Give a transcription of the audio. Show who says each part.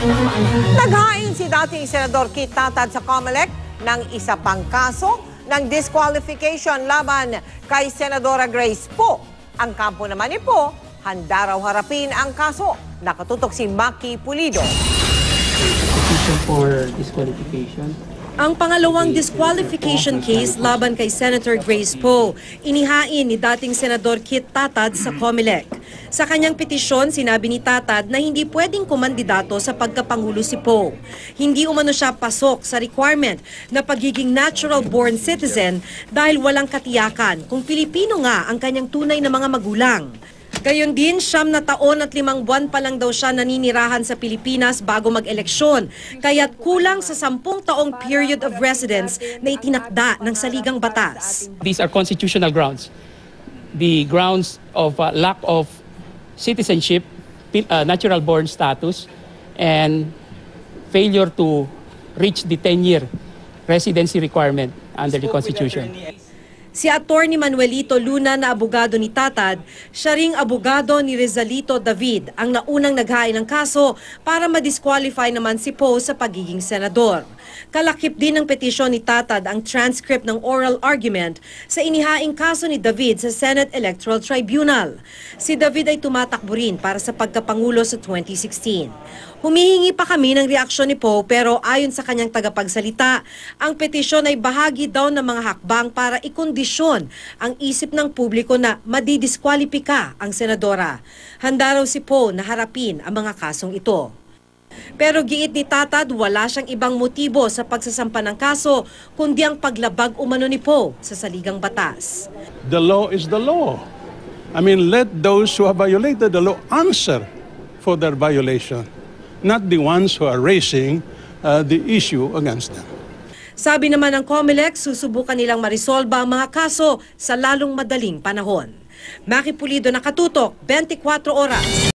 Speaker 1: Naghain si dating Senador Kit Tatad sa COMELEC ng isa pang kaso ng disqualification laban kay Senadora Grace Poe. Ang kampo naman ni Poe, handa raw harapin ang kaso. Nakatutok si Maki Pulido.
Speaker 2: Petition for disqualification.
Speaker 3: Ang pangalawang disqualification case laban kay Senator Grace Poe, inihain ni dating Senador Kit Tatad sa COMELEC. Sa kanyang petisyon, sinabi ni Tatad na hindi pwedeng kumandidato sa pagkapangulo si Poe. Hindi umano siya pasok sa requirement na pagiging natural-born citizen dahil walang katiyakan kung Pilipino nga ang kanyang tunay na mga magulang. Gayon din, 9 na taon at 5 buwan pa lang daw siya naninirahan sa Pilipinas bago mag-eleksyon, kaya't kulang sa 10 taong period of residence na itinakda ng saligang batas.
Speaker 2: These are constitutional grounds. The grounds of lack of citizenship, natural-born status, and failure to reach the 10-year residency requirement under the Constitution.
Speaker 3: Si Attorney Manuelito Luna na abogado ni Tatad, siya ring abogado ni Rizalito David ang naunang naghain ng kaso para ma-disqualify naman si Poe sa pagiging senador. Kalakip din ng petisyon ni Tatad ang transcript ng oral argument sa inihaing kaso ni David sa Senate Electoral Tribunal. Si David ay tumatakbo rin para sa pagkapangulo sa 2016. Humihingi pa kami ng reaksyon ni Poe pero ayon sa kanyang tagapagsalita, ang petisyon ay bahagi daw ng mga hakbang para ikondisyon ang isip ng publiko na madidiskwalipika ang senadora. Handa raw si Poe na harapin ang mga kasong ito. Pero giit ni Tatad, wala siyang ibang motibo sa pagsasampa ng kaso kundi ang paglabag umano ni Poe sa saligang batas.
Speaker 4: The law is the law. I mean, let those who have violated the law answer for their violation, not the ones who are raising the issue against them.
Speaker 3: Sabi naman ng COMELEC, susubukan nilang marisolba ang mga kaso sa lalong madaling panahon. Maki Pulido, nakatutok, 24 oras.